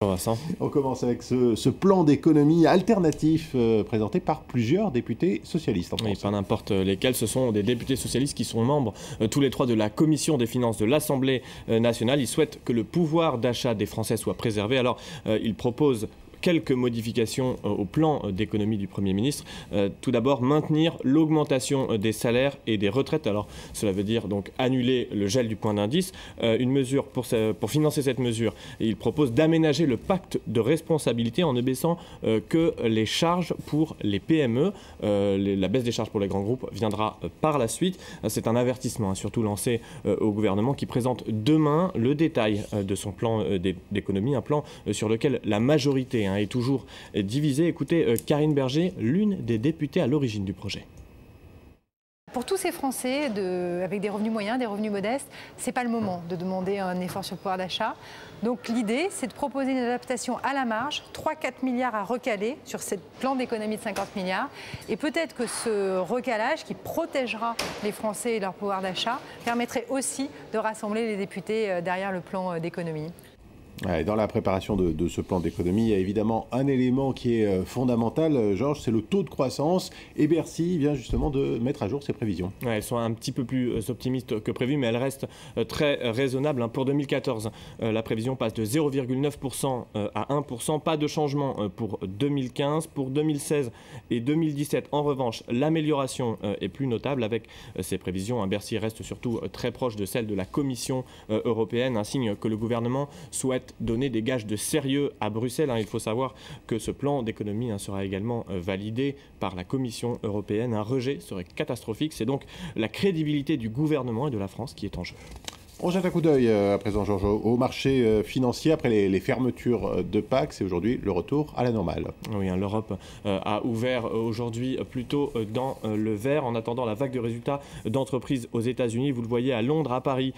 Vincent. On commence avec ce plan d'économie alternatif présenté par plusieurs députés socialistes en France. Oui, pas n'importe lesquels, ce sont des députés socialistes qui sont membres tous les trois de la Commission des finances de l'Assemblée nationale. Ils souhaitent que le pouvoir d'achat des Français soit préservé. Alors, ils proposent quelques modifications au plan d'économie du Premier ministre. Tout d'abord, maintenir l'augmentation des salaires et des retraites. Alors, cela veut dire donc annuler le gel du point d'indice. Une mesure pour financer cette mesure, il propose d'aménager le pacte de responsabilité en ne baissant que les charges pour les PME. La baisse des charges pour les grands groupes viendra par la suite. C'est un avertissement, surtout lancé au gouvernement qui présente demain le détail de son plan d'économie, un plan sur lequel la majorité est toujours divisée. Écoutez Karine Berger, l'une des députées à l'origine du projet. Pour tous ces Français avec des revenus moyens, des revenus modestes, ce n'est pas le moment de demander un effort sur le pouvoir d'achat. Donc l'idée, c'est de proposer une adaptation à la marge, 3-4 milliards à recaler sur ce plan d'économie de 50 milliards. Et peut-être que ce recalage qui protégera les Français et leur pouvoir d'achat permettrait aussi de rassembler les députés derrière le plan d'économie. Dans la préparation de ce plan d'économie, il y a évidemment un élément qui est fondamental, Georges, c'est le taux de croissance. Et Bercy vient justement de mettre à jour ses prévisions. Ouais, elles sont un petit peu plus optimistes que prévu, mais elles restent très raisonnables. Pour 2014, la prévision passe de 0,9% à 1%. Pas de changement pour 2015. Pour 2016 et 2017, en revanche, l'amélioration est plus notable. Avec ces prévisions, Bercy reste surtout très proche de celle de la Commission européenne, un signe que le gouvernement souhaite donner des gages de sérieux à Bruxelles. Il faut savoir que ce plan d'économie sera également validé par la Commission européenne. Un rejet serait catastrophique. C'est donc la crédibilité du gouvernement et de la France qui est en jeu. On jette un coup d'œil à présent, Georges, au marché financier. Après les fermetures de Pâques, c'est aujourd'hui le retour à la normale. Oui, l'Europe a ouvert aujourd'hui plutôt dans le vert en attendant la vague de résultats d'entreprises aux États-Unis. Vous le voyez à Londres, à Paris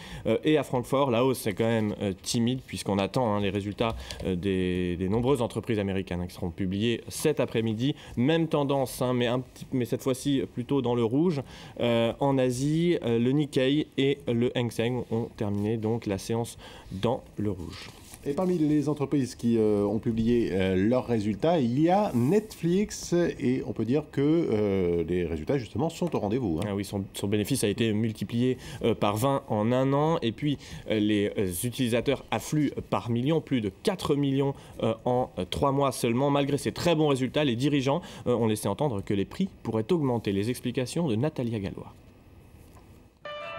et à Francfort. La hausse est quand même timide puisqu'on attend les résultats des nombreuses entreprises américaines qui seront publiés cet après-midi. Même tendance, mais cette fois-ci plutôt dans le rouge. En Asie, le Nikkei et le Hang Seng ont terminé donc la séance dans le rouge. Et parmi les entreprises qui ont publié leurs résultats, il y a Netflix et on peut dire que les résultats justement sont au rendez-vous. Oui, son bénéfice a été multiplié par 20 en un an et puis les utilisateurs affluent par millions, plus de 4 millions en 3 mois seulement. Malgré ces très bons résultats, les dirigeants ont laissé entendre que les prix pourraient augmenter. Les explications de Nathalie Gallois.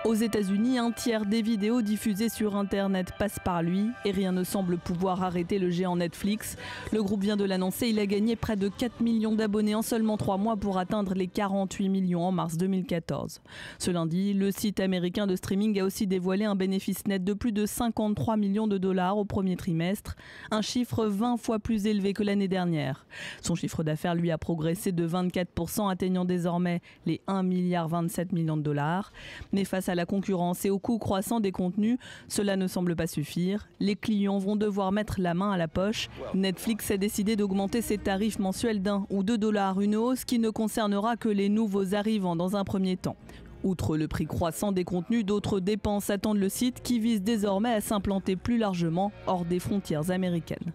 Aux États-Unis, un tiers des vidéos diffusées sur Internet passent par lui et rien ne semble pouvoir arrêter le géant Netflix. Le groupe vient de l'annoncer, il a gagné près de 4 millions d'abonnés en seulement 3 mois pour atteindre les 48 millions en mars 2014. Ce lundi, le site américain de streaming a aussi dévoilé un bénéfice net de plus de 53 millions de dollars au premier trimestre, un chiffre 20 fois plus élevé que l'année dernière. Son chiffre d'affaires lui a progressé de 24%, atteignant désormais les 1,27 milliard de dollars. Mais face à la concurrence et au coût croissant des contenus, cela ne semble pas suffire. Les clients vont devoir mettre la main à la poche. Netflix a décidé d'augmenter ses tarifs mensuels d'1 ou 2 dollars, une hausse qui ne concernera que les nouveaux arrivants dans un premier temps. Outre le prix croissant des contenus, d'autres dépenses attendent le site qui vise désormais à s'implanter plus largement hors des frontières américaines.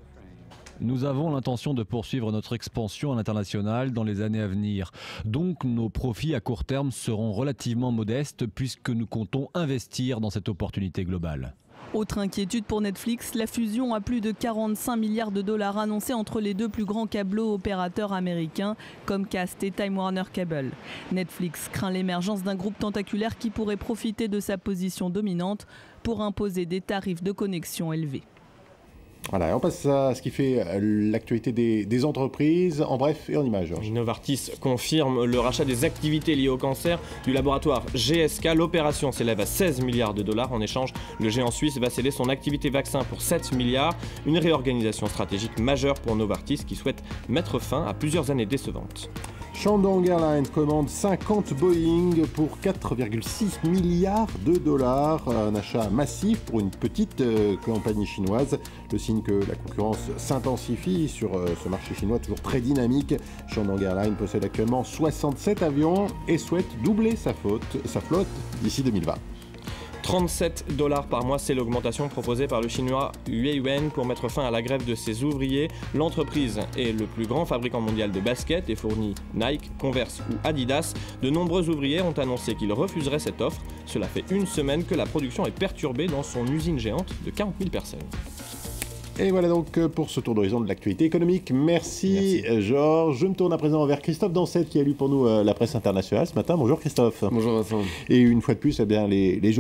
Nous avons l'intention de poursuivre notre expansion à l'international dans les années à venir. Donc nos profits à court terme seront relativement modestes puisque nous comptons investir dans cette opportunité globale. Autre inquiétude pour Netflix, la fusion à plus de 45 milliards de dollars annoncée entre les deux plus grands câblo-opérateurs américains, Comcast et Time Warner Cable. Netflix craint l'émergence d'un groupe tentaculaire qui pourrait profiter de sa position dominante pour imposer des tarifs de connexion élevés. Voilà, on passe à ce qui fait l'actualité des entreprises, en bref et en images. Novartis confirme le rachat des activités liées au cancer du laboratoire GSK. L'opération s'élève à 16 milliards de dollars. En échange, le géant suisse va céder son activité vaccin pour 7 milliards. Une réorganisation stratégique majeure pour Novartis qui souhaite mettre fin à plusieurs années décevantes. Shandong Airlines commande 50 Boeing pour 4,6 milliards de dollars. Un achat massif pour une petite compagnie chinoise. Le signe que la concurrence s'intensifie sur ce marché chinois toujours très dynamique. Shandong Airlines possède actuellement 67 avions et souhaite doubler sa flotte d'ici 2020. $37 par mois, c'est l'augmentation proposée par le chinois Huiyuan pour mettre fin à la grève de ses ouvriers. L'entreprise est le plus grand fabricant mondial de baskets et fournit Nike, Converse ou Adidas. De nombreux ouvriers ont annoncé qu'ils refuseraient cette offre. Cela fait une semaine que la production est perturbée dans son usine géante de 40 000 personnes. Et voilà donc pour ce tour d'horizon de l'actualité économique. Merci. Georges. Je me tourne à présent vers Christophe Dancette qui a lu pour nous la presse internationale ce matin. Bonjour Christophe. Bonjour Vincent. Et une fois de plus, eh bien, les journaux